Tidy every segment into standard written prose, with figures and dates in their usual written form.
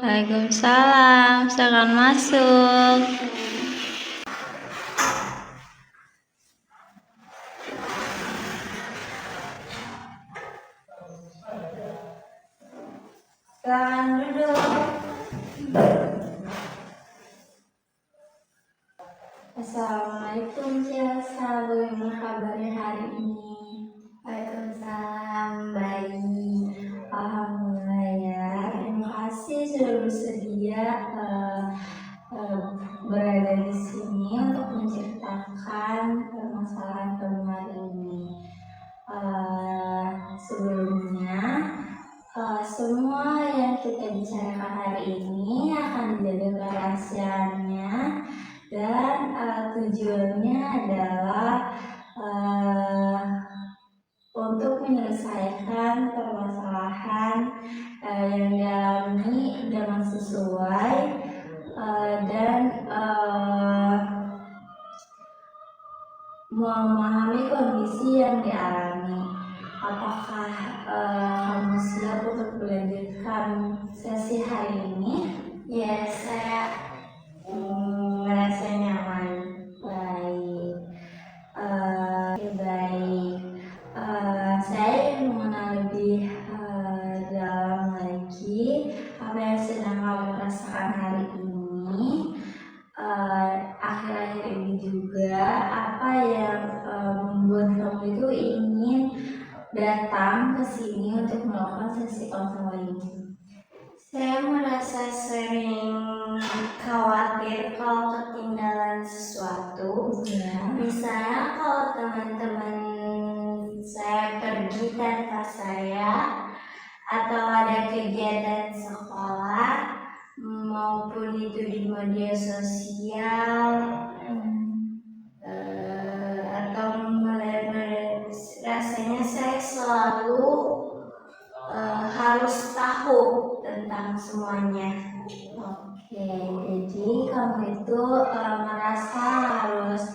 Waalaikumsalam, silakan masuk. Silakan duduk. Assalamualaikum Cilsa, bagaimana kabarnya hari ini? Waalaikumsalam, baik. Alhamdulillah ya. Terima kasih sudah bersedia berada di sini untuk menceritakan permasalahan kamu hari ini. Sebelumnya, semua yang kita bicarakan hari ini akan dijaga kerahasiaannya dan tujuannya adalah untuk menyelesaikan permasalahan yang dialami dengan sesuai dan memahami kondisi yang dialami. Apakah kamu siap untuk melanjutkan sesi hari ini? Ya, saya Merasa nyaman. Baik. Baik. Saya ingin mengenal lebih dalam lagi apa yang sedang kamu rasakan hari ini. Akhir-akhir ini juga apa yang membuat kamu itu ingin datang ke sini untuk melakukan sesi konseling? Saya merasa sering khawatir kalau ketinggalan sesuatu. Ya. Misalnya kalau teman-teman saya pergi tanpa saya, atau ada kegiatan sekolah maupun itu di media sosial, atau rasanya saya selalu harus tahu tentang semuanya. Oke, jadi kamu itu merasa harus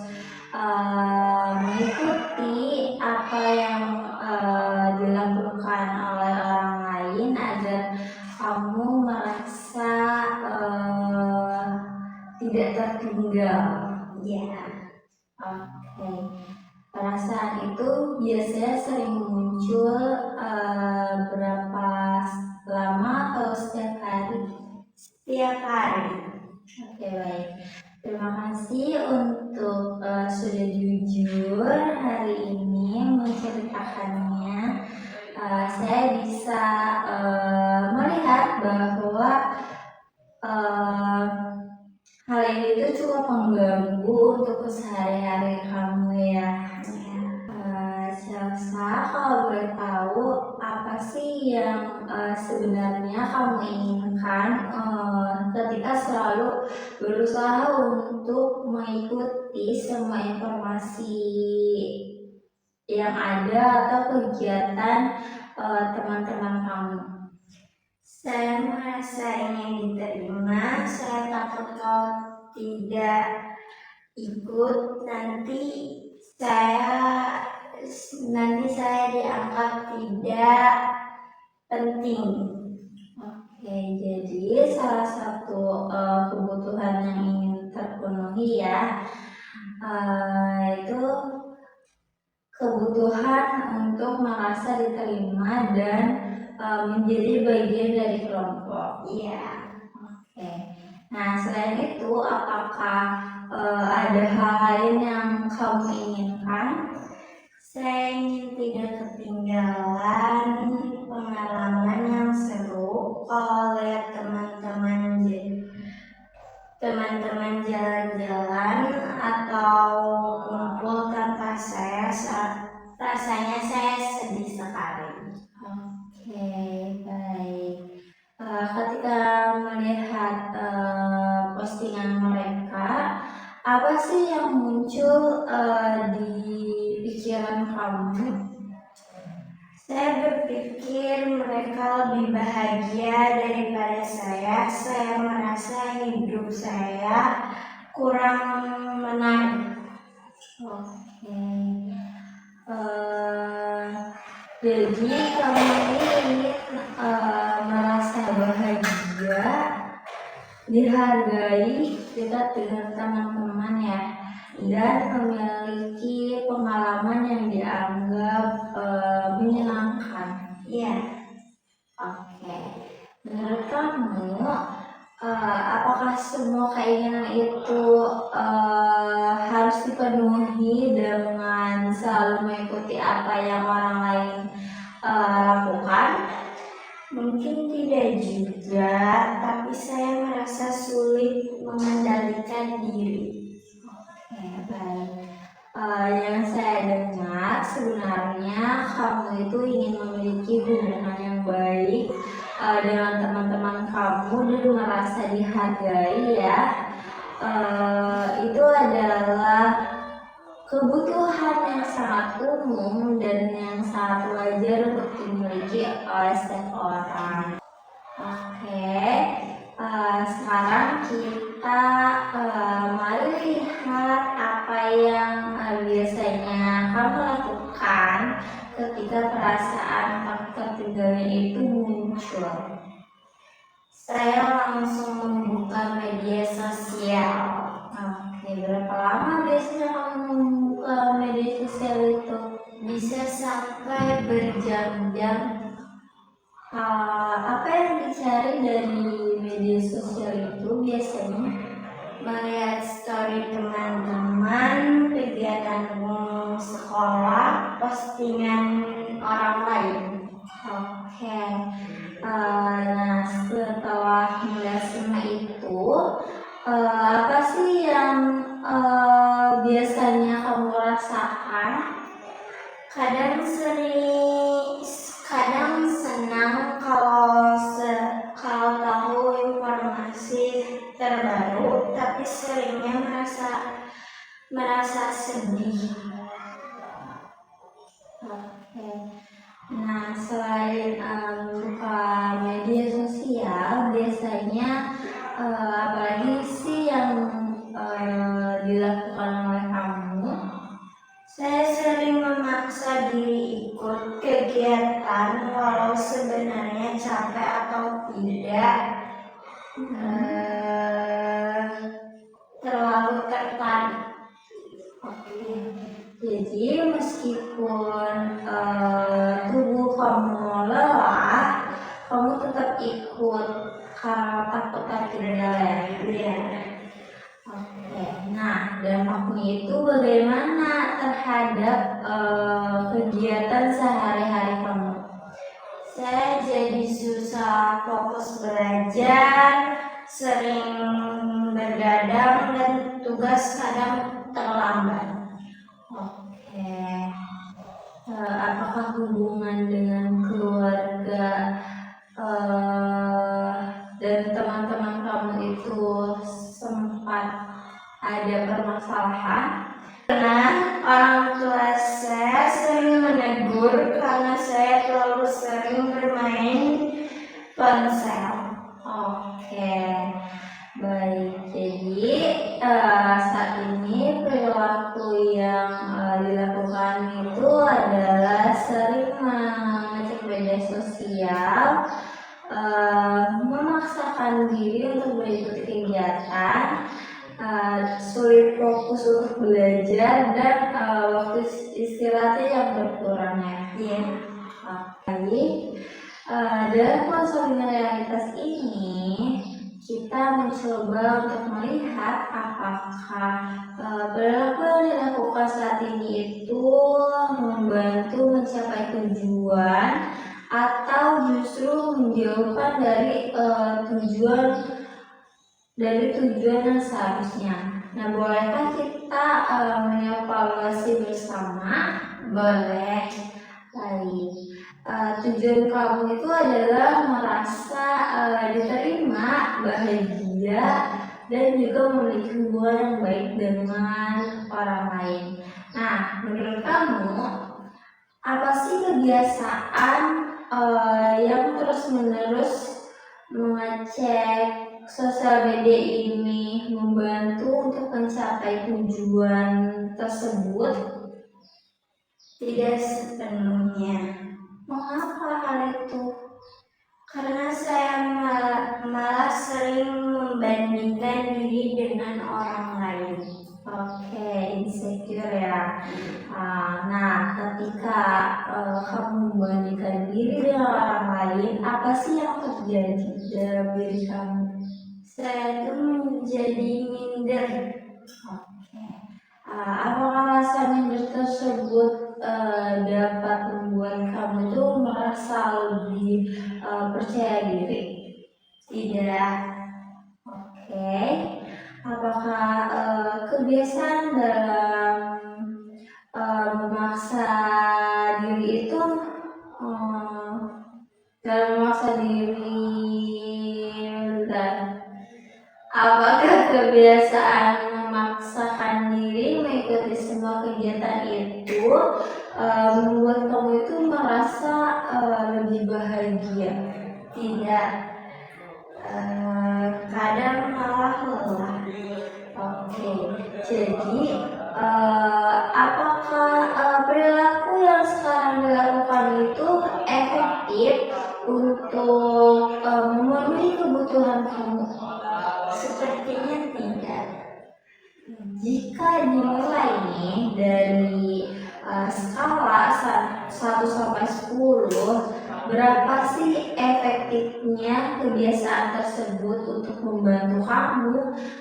mengikuti apa yang dilakukan oleh orang lain agar kamu merasa tidak tertinggal. Ya, Oke. Perasaan itu biasanya sering muncul berapa lama atau setiap hari? setiap hari. Oke, baik. Terima kasih untuk sudah jujur hari ini menceritakannya. Saya bisa melihat bahwa hal ini itu cukup mengganggu untuk keseharian kamu ya. Celsa, kalau boleh tahu apa sih yang sebenarnya kamu inginkan ketika selalu berusaha untuk mengikuti semua informasi yang ada atau kegiatan teman-teman kamu? Saya merasa ingin diterima. Saya takut kalau tidak ikut nanti saya dianggap tidak penting. Oke, jadi salah satu kebutuhan yang ingin terpenuhi ya, itu kebutuhan untuk merasa diterima dan menjadi bagian dari kelompok. Iya. Oke. Nah, selain itu, apakah ada hal lain yang kamu inginkan? Saya ingin tidak ketinggalan pengalaman yang seru. Kalau lihat teman-teman jalan-jalan atau kumpul tanpa saya, rasanya saya sedih sekali. Oke, baik. Ketika melihat postingan mereka, apa sih yang muncul di pikiran kamu? Saya berpikir mereka lebih bahagia daripada saya. Saya merasa hidup saya kurang menarik. Oke. Jadi kamu ini merasa bahagia dihargai dekat dengan teman-teman ya, dan memiliki pengalaman yang dianggap menyenangkan. Iya. Oke, menurut kamu apakah semua keinginan itu harus dipenuhi dengan selalu mengikuti apa yang orang lain lakukan? Mungkin tidak juga, tapi saya merasa sulit mengendalikan diri. Oke, baik. Yang saya dengar sebenarnya kamu itu ingin memiliki hubungan yang baik dengan teman-teman kamu dan merasa dihargai ya. Itu adalah kebutuhan yang sangat umum dan yang sangat wajar untuk dimiliki oleh setiap orang. Oke, sekarang kita mari lihat apa yang biasanya kamu lakukan ketika perasaan tertinggalnya itu muncul. Saya langsung membuka media sosial. Oke, berapa lama biasanya kamu membuka media sosial itu? Bisa sampai berjam-jam. Apa yang dicari dari media sosial itu biasanya? Melihat story teman-teman, kegiatan sekolah, postingan orang lain. Oke, nah setelah melihat semua itu, apa sih yang biasanya kamu rasakan? Kadang senang kalau tahu informasi terbaru, tapi seringnya merasa sedih. Oke. Nah, selain buka media sosial, biasanya apalagi sih yang dilakukan oleh kamu? Saya sering memaksa diri ikut kegiatan walau sebenarnya capek atau tidak. Terlalu tertarik. Oke. Jadi meskipun tubuh kamu lelah, kamu tetap ikut karena takut tertinggal ya. Oke. Nah, dampaknya itu bagaimana terhadap kegiatan sehari-hari kamu? Saya jadi susah fokus belajar, sering bergadang dan tugas kadang terlambat. Oke. Apakah hubungan dengan keluarga dan teman-teman kamu itu sempat ada permasalahan? Karena orang tua saya sering menegur karena saya terlalu sering bermain ponsel. Oke, baik. Jadi saat ini perilaku yang dilakukan itu adalah sering mengecek media sosial, memaksakan diri untuk mengikuti kegiatan, sulit fokus untuk belajar dan waktu istirahatnya yang berkurang ya. Iya. Baik. Dalam konsolidasi realitas ini, kita mencoba untuk melihat apakah perilaku yang dilakukan saat ini itu membantu mencapai tujuan atau justru menjauhkan dari tujuan yang seharusnya. Nah, bolehkah kita mengevaluasi bersama? Boleh. Baik. Tujuan kamu itu adalah merasa diterima, bahagia, dan juga memiliki hubungan yang baik dengan orang lain. Nah, menurut kamu, apa sih kebiasaan yang terus-menerus mengecek sosial media ini membantu untuk mencapai tujuan tersebut? Tidak sepenuhnya. Mengapa hal itu? Karena saya malah sering membandingkan diri dengan orang lain. Oke, insecure ya. Nah, ketika kamu membandingkan diri dengan orang lain, apa sih yang terjadi dalam diri kamu? Saya tuh menjadi minder. Oke. Apakah rasa minder tersebut dapat membuat kamu tuh merasa lebih percaya diri? Tidak. Oke. Apakah kebiasaan dalam memaksa diri itu dalam memaksa diri dan apakah kebiasaan memaksakan diri mengikuti semua kegiatan itu membuat kamu itu merasa lebih bahagia? Tidak. Kadang malah lelah. Oke, jadi apakah perilaku yang sekarang dilakukan itu efektif untuk memenuhi kebutuhan kamu? Sepertinya tidak. Jika dimulai nih dari skala 1 sampai 10, berapa sih efektifnya kebiasaan tersebut untuk membantu kamu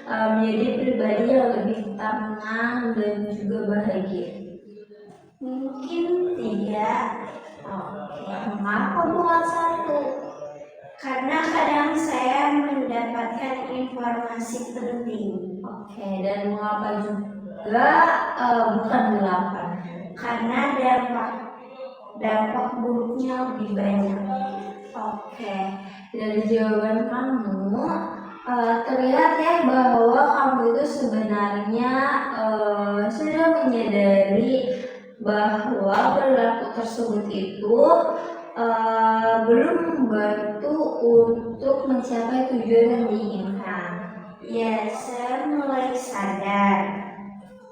menjadi pribadi yang lebih tenang dan juga bahagia? Mungkin tidak. Oke, mengapa bukan 1? Karena kadang saya mendapatkan informasi penting. Oke, dan mengapa juga bukan 8? Karena dampak buruknya lebih banyak. Oke, dari jawaban kamu terlihat ya bahwa kamu itu sebenarnya sudah menyadari bahwa perilaku tersebut itu belum membantu untuk mencapai tujuan yang diinginkan. Ya, saya mulai sadar.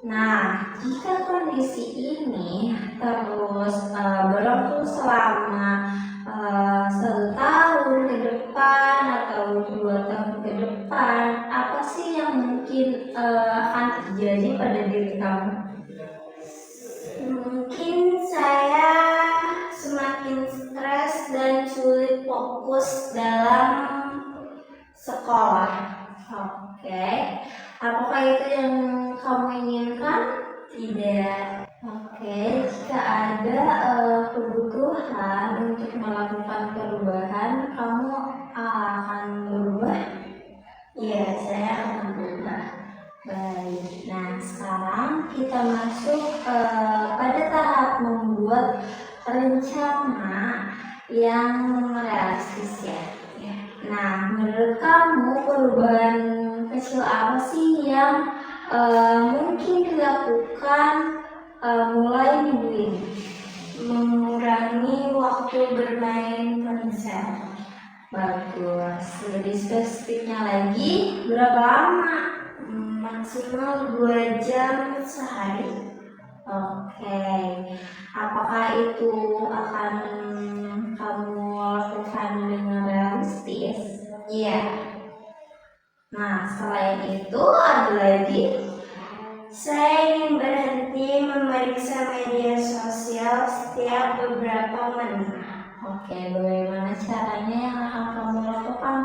Nah, jika kondisi ini terus berlangsung selama 1 tahun ke depan atau 2 tahun ke depan, apa sih yang mungkin akan terjadi pada diri kamu? Mungkin saya semakin stres dan sulit fokus dalam sekolah. Oke, apakah itu yang kamu inginkan? Tidak. Oke, jika ada kebutuhan untuk melakukan perubahan, kamu akan berubah? Ya, saya akan berubah. Baik, nah sekarang kita masuk pada tahap membuat rencana yang realistis ya. Nah, menurut kamu perubahan kecil apa sih yang mungkin dilakukan mulai minggu ini? Mengurangi waktu bermain ponsel. Bagus. Lebih spesifiknya lagi, berapa lama? Maksimal 2 jam sehari. Oke. Apakah itu akan kamu lakukan dengan realistis? Iya. Nah, selain itu ada lagi. Saya ingin berhenti memeriksa media sosial setiap beberapa menit. Oke, bagaimana caranya yang akan kamu lakukan?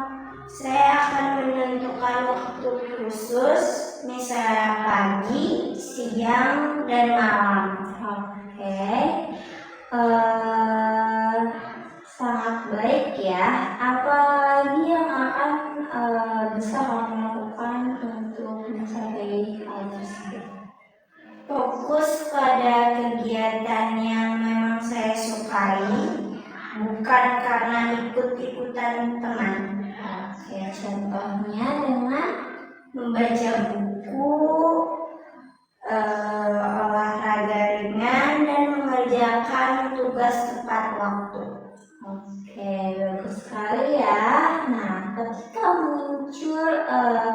Saya akan menentukan waktu khusus, misalnya pagi, siang, dan malam. Oke, sangat baik ya. Apa lagi yang akan bisa kamu lakukan untuk mencapai hal tersebut? Fokus pada kegiatan yang memang saya sukai, bukan karena ikut-ikutan teman. Oke, contohnya dengan Membaca buku, olahraga ringan, dan mengerjakan tugas tepat waktu. Oke, bagus sekali ya. Nah, ketika muncul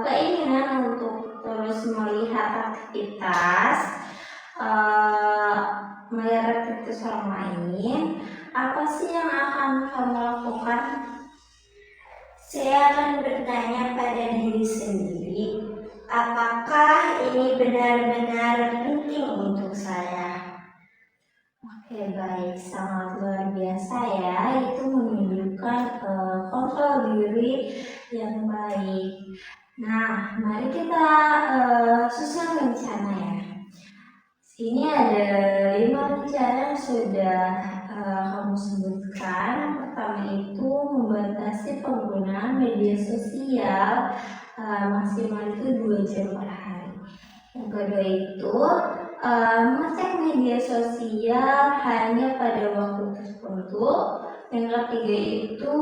keinginan untuk terus melihat aktivitas orang lain, apa sih yang akan kamu lakukan? Saya akan bertanya pada diri sendiri, apakah ini benar-benar penting untuk saya? Oke, baik, sangat luar biasa ya. Itu menunjukkan kontrol diri yang baik. Nah, mari kita susun rencana ya. Ini ada 5 rencana yang sudah kamu sebutkan. Yang pertama itu membatasi penggunaan media sosial maksimal itu 2 jam per hari. Yang kedua itu mengecek media sosial hanya pada waktu tertentu. Yang ketiga itu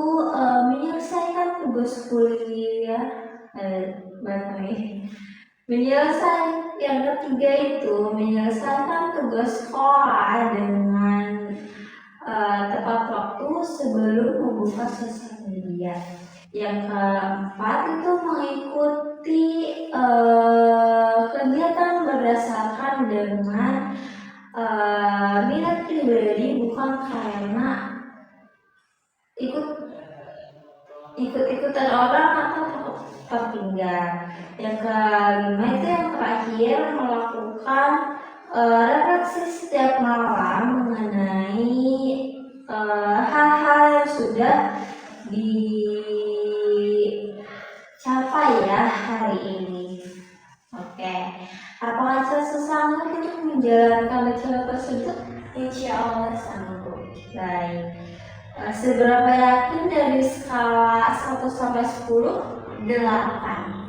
menyelesaikan tugas kuliah. Yang ketiga itu menyelesaikan tugas sekolah dengan tepat waktu sebelum membuka sosial media. Yang keempat itu mengikuti kegiatan berdasarkan dengan minat pribadi, bukan karena ikut-ikutan orang atau tertinggal. Yang kelima itu yang terakhir melakukan refleksi setiap malam mengenai hal-hal yang sudah dicapai ya hari ini. Oke, apakah saya sanggup untuk menjalankan rencana tersebut? Insya Allah sanggup. Baik. Seberapa yakin dari skala 1 sampai 10? 8.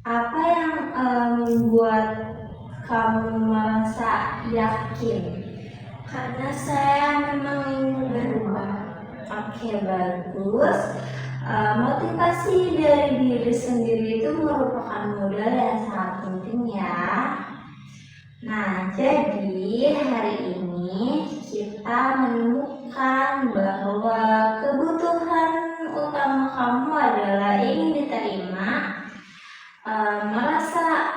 Apa yang membuat kamu merasa yakin? Karena saya memang ingin berubah. Oke, bagus. Motivasi dari diri sendiri itu merupakan modal yang sangat penting ya. Nah, jadi hari ini kita menemukan bahwa kebutuhan utama kamu adalah ingin diterima, merasa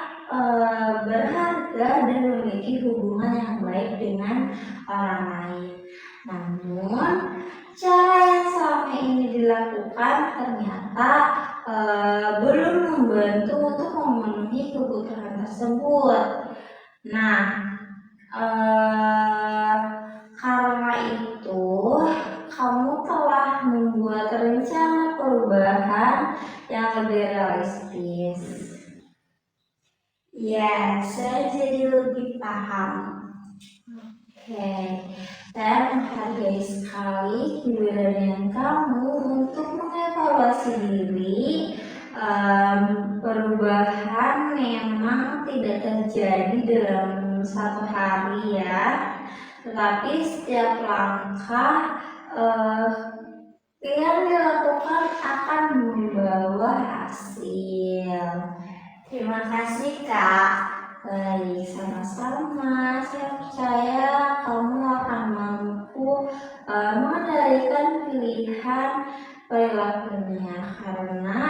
berharga dan memiliki hubungan yang baik dengan orang lain. Namun, cara yang selama ini dilakukan ternyata belum membantu untuk memenuhi kebutuhan tersebut. Nah, karena itu kamu telah membuat rencana perubahan yang lebih realistis. Ya, saya jadi lebih paham. Oke, saya menghargai sekali keberanian kamu untuk mengevaluasi diri. Perubahan memang tidak terjadi dalam satu hari ya, tetapi setiap langkah yang dilakukan akan membawa hasil. Terima kasih, Kak. Baik, sama-sama. Saya percaya kamu akan mampu mengendalikan pilihan perilakunya, karena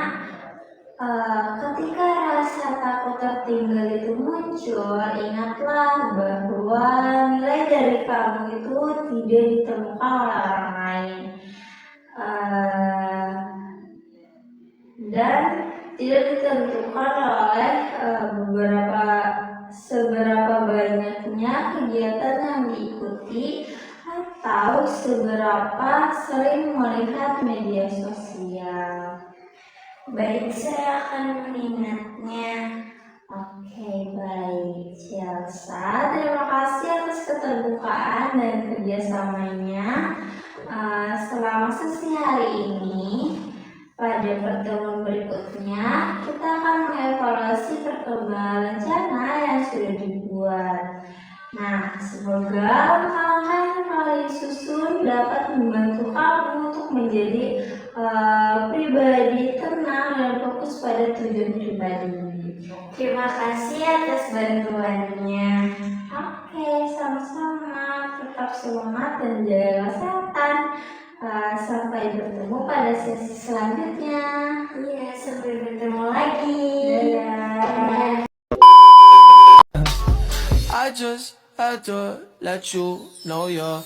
ketika rasa takut tertinggal itu muncul, ingatlah bahwa nilai dari kamu itu tidak ditemukan oleh orang lain dan tidak ditentukan oleh seberapa banyaknya kegiatan yang diikuti atau seberapa sering melihat media sosial. Baik, saya akan mengingatnya. Oke, baik, Chelsea. Terima kasih atas keterbukaan dan kerjasamanya selama sesi hari ini. Pada pertemuan berikutnya, kita akan mengevaluasi perkembangan rencana yang sudah dibuat. Nah, semoga langkah yang telah disusun dapat membantu kamu untuk menjadi pribadi tenang dan fokus pada tujuan pribadi. Terima kasih atas bantuannya. Oke, sama-sama. Tetap semangat dan jaga kesehatan. Sampai bertemu pada sesi selanjutnya. Iya, sampai bertemu lagi. Dadah. I just had to let you know you're